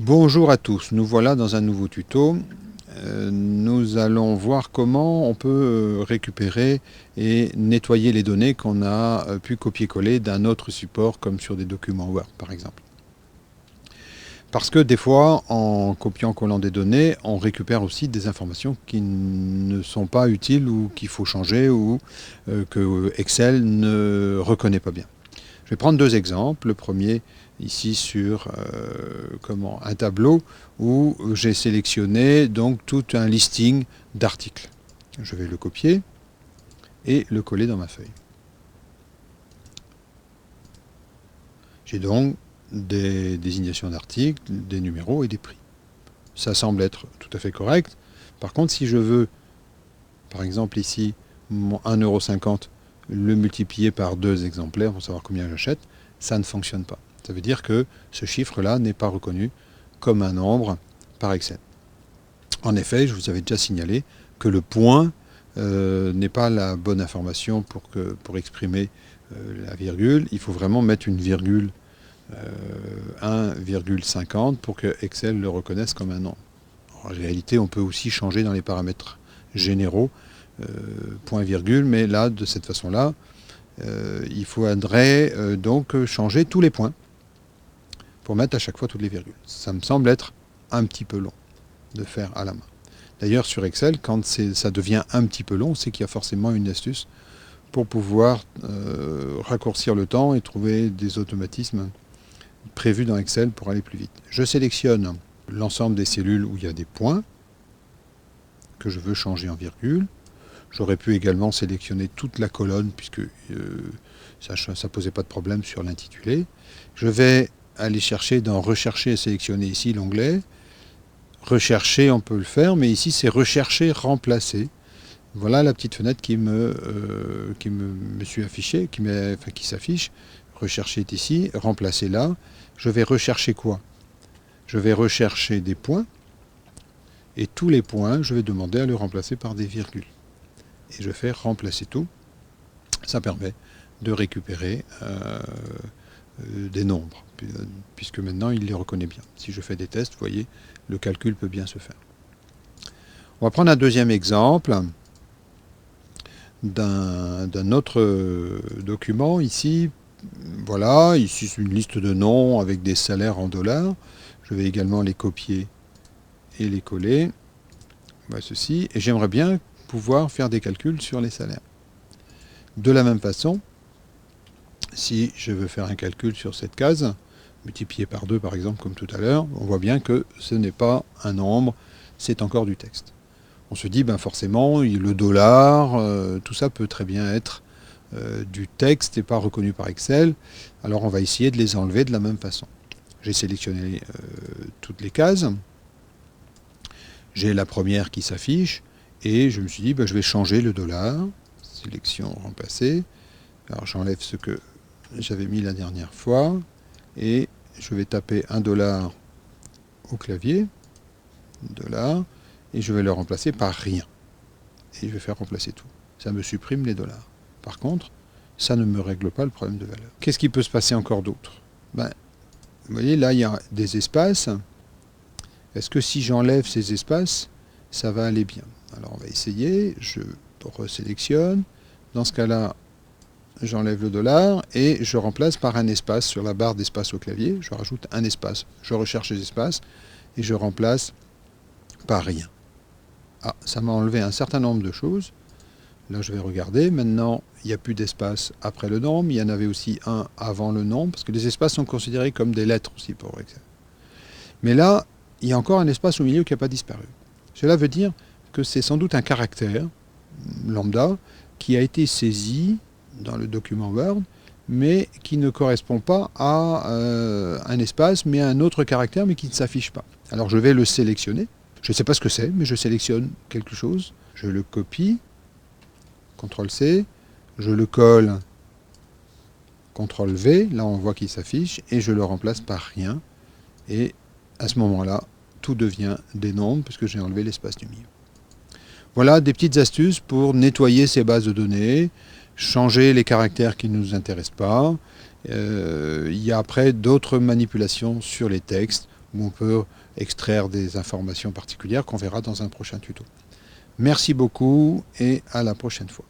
Bonjour à tous, nous voilà dans un nouveau tuto. Nous allons voir comment on peut récupérer et nettoyer les données qu'on a pu copier-coller d'un autre support comme sur des documents Word par exemple. Parce que des fois, en copiant-collant des données, on récupère aussi des informations qui ne sont pas utiles ou qu'il faut changer ou que Excel ne reconnaît pas bien. Je vais prendre deux exemples. Le premier ici sur un tableau où j'ai sélectionné donc tout un listing d'articles. Je vais le copier et le coller dans ma feuille. J'ai donc des désignations d'articles, des numéros et des prix. Ça semble être tout à fait correct. Par contre, si je veux, par exemple ici, mon 1,50 € le multiplier par 2 exemplaires pour savoir combien j'achète, ça ne fonctionne pas. Ça veut dire que ce chiffre-là n'est pas reconnu comme un nombre par Excel. En effet, je vous avais déjà signalé que le point n'est pas la bonne information pour exprimer la virgule. Il faut vraiment mettre une virgule 1,50 pour que Excel le reconnaisse comme un nombre. En réalité, on peut aussi changer dans les paramètres généraux point virgule, mais là, de cette façon-là, il faudrait donc changer tous les points pour mettre à chaque fois toutes les virgules. Ça me semble être un petit peu long de faire à la main. D'ailleurs, sur Excel, quand ça devient un petit peu long, c'est qu'il y a forcément une astuce pour pouvoir raccourcir le temps et trouver des automatismes prévus dans Excel pour aller plus vite. Je sélectionne l'ensemble des cellules où il y a des points que je veux changer en virgule. J'aurais pu également sélectionner toute la colonne puisque ça ne posait pas de problème sur l'intitulé. Je vais aller chercher dans Rechercher et sélectionner ici l'onglet. Rechercher, on peut le faire, mais ici c'est Rechercher, Remplacer. Voilà la petite fenêtre qui me suis affichée, qui s'affiche. Rechercher est ici, Remplacer là. Je vais rechercher quoi? Je vais rechercher des points, et tous les points, je vais demander à le remplacer par des virgules. Et je fais remplacer tout. Ça permet de récupérer des nombres, puisque maintenant il les reconnaît bien. Si je fais des tests, vous voyez, le calcul peut bien se faire. On va prendre un deuxième exemple d'un autre document. Ici, voilà, ici c'est une liste de noms avec des salaires en dollars. Je vais également les copier et les coller. Voilà ceci. Et j'aimerais bien pouvoir faire des calculs sur les salaires. De la même façon, si je veux faire un calcul sur cette case, multiplié par 2 par exemple, comme tout à l'heure, on voit bien que ce n'est pas un nombre, c'est encore du texte. On se dit, ben forcément, le dollar, tout ça peut très bien être du texte et pas reconnu par Excel. Alors on va essayer de les enlever de la même façon. J'ai sélectionné toutes les cases. J'ai la première qui s'affiche. Et je me suis dit, ben, je vais changer le dollar. Sélection, remplacer. Alors j'enlève ce que j'avais mis la dernière fois. Et je vais taper $1 au clavier. $. Et je vais le remplacer par rien. Et je vais faire remplacer tout. Ça me supprime les dollars. Par contre, ça ne me règle pas le problème de valeur. Qu'est-ce qui peut se passer encore d'autre? Ben, vous voyez, là, il y a des espaces. Est-ce que si j'enlève ces espaces, ça va aller bien? Alors, on va essayer. Je resélectionne. Dans ce cas-là, j'enlève le dollar et je remplace par un espace sur la barre d'espace au clavier. Je rajoute un espace. Je recherche les espaces et je remplace par rien. Ah, ça m'a enlevé un certain nombre de choses. Là, je vais regarder. Maintenant, il n'y a plus d'espace après le nombre. Il y en avait aussi un avant le nombre, parce que les espaces sont considérés comme des lettres aussi pour Excel. Mais là, il y a encore un espace au milieu qui n'a pas disparu. Cela veut dire que c'est sans doute un caractère, lambda, qui a été saisi dans le document Word, mais qui ne correspond pas à un espace, mais à un autre caractère, mais qui ne s'affiche pas. Alors, je vais le sélectionner. Je ne sais pas ce que c'est, mais je sélectionne quelque chose. Je le copie. CTRL-C. Je le colle. CTRL-V. Là, on voit qu'il s'affiche. Et je le remplace par rien. Et à ce moment-là, tout devient des nombres, puisque j'ai enlevé l'espace du milieu. Voilà des petites astuces pour nettoyer ces bases de données, changer les caractères qui ne nous intéressent pas. Il y a après d'autres manipulations sur les textes où on peut extraire des informations particulières qu'on verra dans un prochain tuto. Merci beaucoup et à la prochaine fois.